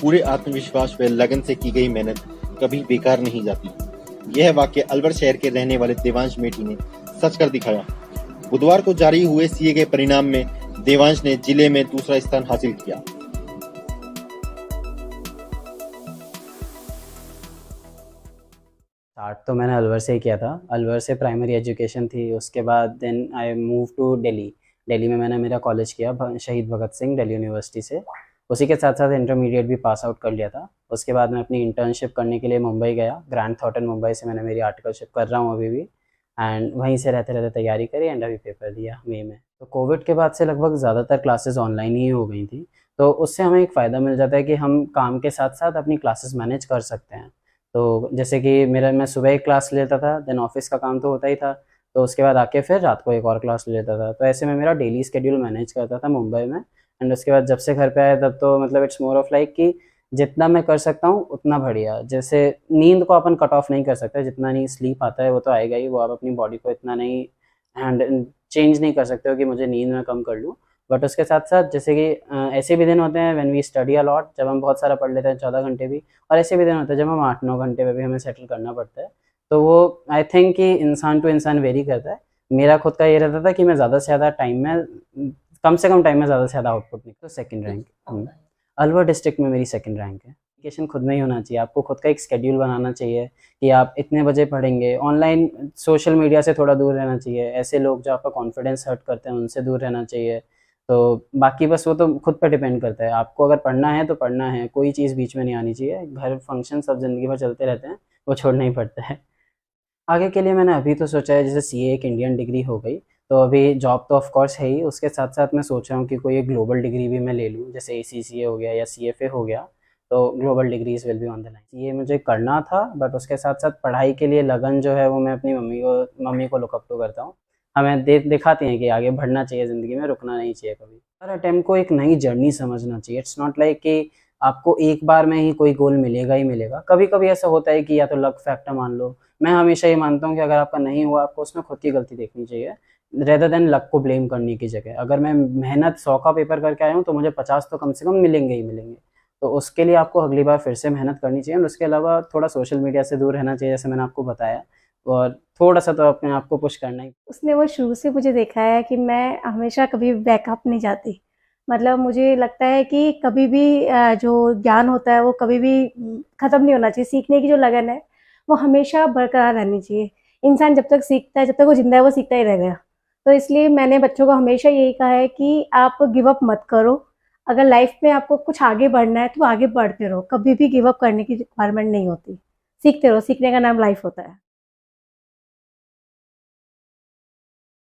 पूरे आत्मविश्वास व लगन से की गई मेहनत कभी बेकार नहीं जाती। यह वाक्य अलवर शहर के रहने वाले देवांश मेठी ने सच कर दिखाया। बुधवार को जारी हुए सीए के परिणाम में देवांश ने जिले में दूसरा स्थान हासिल किया। स्टार्ट तो मैंने अलवर से ही किया था। अलवर से प्राइमरी एजुकेशन थी, उसके बाद then I move to Delhi. Delhi में मैंने मेरा कॉलेज किया शहीद भगत सिंह दिल्ली यूनिवर्सिटी से। उसी के साथ साथ इंटरमीडिएट भी पास आउट कर लिया था। उसके बाद मैं अपनी इंटर्नशिप करने के लिए मुंबई गया। ग्रैंड थॉटन मुंबई से मैंने मेरी आर्टिकलशिप कर रहा हूँ अभी भी, एंड वहीं से रहते रहते तैयारी करी एंड अभी पेपर दिया मई में। तो कोविड के बाद से लगभग ज़्यादातर क्लासेस ऑनलाइन ही हो गई थी, तो उससे हमें एक फ़ायदा मिल जाता है कि हम काम के साथ साथ अपनी क्लासेस मैनेज कर सकते हैं। तो जैसे कि मैं सुबह एक क्लास लेता था, देन ऑफिस का काम तो होता ही था, तो उसके बाद आके फिर रात को एक और क्लास ले लेता था। तो ऐसे में मेरा डेली स्केड्यूल मैनेज करता था मुंबई में। एंड उसके बाद जब से घर पे आया तब तो मतलब इट्स मोर ऑफ लाइक कि जितना मैं कर सकता हूँ उतना बढ़िया। जैसे नींद को अपन कट ऑफ नहीं कर सकते, जितना नहीं स्लीप आता है वो तो आएगा ही, वो आप अपनी बॉडी को इतना नहीं एंड चेंज नहीं कर सकते हो कि मुझे नींद में कम कर लूँ। बट उसके साथ साथ जैसे कि ऐसे भी दिन होते हैं व्हेन वी स्टडी अलॉट, जब हम बहुत सारा पढ़ लेते हैं 14 घंटे भी, और ऐसे भी दिन होते हैं जब हम 8-9 घंटे में भी हमें सेटल करना पड़ता है। तो वो आई थिंक कि इंसान टू इंसान वेरी करता है। मेरा खुद का ये रहता था कि मैं ज़्यादा से ज़्यादा टाइम में, कम से कम टाइम में ज़्यादा से ज़्यादा आउटपुट निकले। तो सेकंड रैंक अलवर डिस्ट्रिक्ट में मेरी सेकंड रैंक है। एजुकेशन खुद में ही होना चाहिए, आपको खुद का एक स्केड्यूल बनाना चाहिए कि आप इतने बजे पढ़ेंगे। ऑनलाइन सोशल मीडिया से थोड़ा दूर रहना चाहिए, ऐसे लोग जो आपका कॉन्फिडेंस हर्ट करते हैं उनसे दूर रहना चाहिए। तो बाकी बस वो तो खुद पे डिपेंड करता है, आपको अगर पढ़ना है तो पढ़ना है, कोई चीज़ बीच में नहीं आनी चाहिए। घर फंक्शन सब ज़िंदगी भर चलते रहते हैं, वो छोड़ना ही पड़ता है। आगे के लिए मैंने अभी तो सोचा है, जैसे सीए एक इंडियन डिग्री हो गई, तो अभी जॉब तो ऑफ कोर्स है ही, उसके साथ साथ मैं सोच रहा हूँ कि कोई एक ग्लोबल डिग्री भी मैं ले लूँ, जैसे ACCA हो गया या CFA हो गया। तो global degrees will be on the line. ये मुझे करना था, बट उसके साथ साथ पढ़ाई के लिए लगन जो है वो मैं अपनी मम्मी को लुकअप टू करता हूँ। हमें दिखाती हैं कि आगे बढ़ना चाहिए ज़िंदगी में, रुकना नहीं चाहिए कभी। हर अटेम्प्ट को एक नई जर्नी समझना चाहिए। इट्स नॉट लाइक कि आपको एक बार में ही कोई गोल मिलेगा ही मिलेगा। कभी कभी ऐसा होता है कि या तो लक फैक्टर मान लो। मैं हमेशा ये मानता हूँ कि अगर आपका नहीं हुआ, आपको उसमें खुद की गलती देखनी चाहिए रेदर देन लक को ब्लेम करने की जगह। अगर मैं मेहनत 100 का पेपर करके आया हूँ तो मुझे 50 तो कम से कम मिलेंगे ही मिलेंगे। तो उसके लिए आपको अगली बार फिर से मेहनत करनी चाहिए, और उसके अलावा थोड़ा सोशल मीडिया से दूर रहना चाहिए, जैसे मैंने आपको बताया, और थोड़ा सा तो अपने आप को पुश करना ही। उसने वो शुरू से मुझे देखा है कि मैं हमेशा कभी बैकअप नहीं जाती। मतलब मुझे लगता है कि कभी भी जो ज्ञान होता है वो कभी भी ख़त्म नहीं होना चाहिए। सीखने की जो लगन है वो हमेशा बरकरार रहनी चाहिए। इंसान जब तक सीखता है, जब तक वो जिंदा है, वो सीखता ही रहेगा। तो इसलिए मैंने बच्चों को हमेशा यही कहा है कि आप गिव अप मत करो। अगर लाइफ में आपको कुछ आगे बढ़ना है तो आगे बढ़ते रहो, कभी भी गिव अप करने की रिक्वायरमेंट नहीं होती। सीखते रहो, सीखने का नाम लाइफ होता है।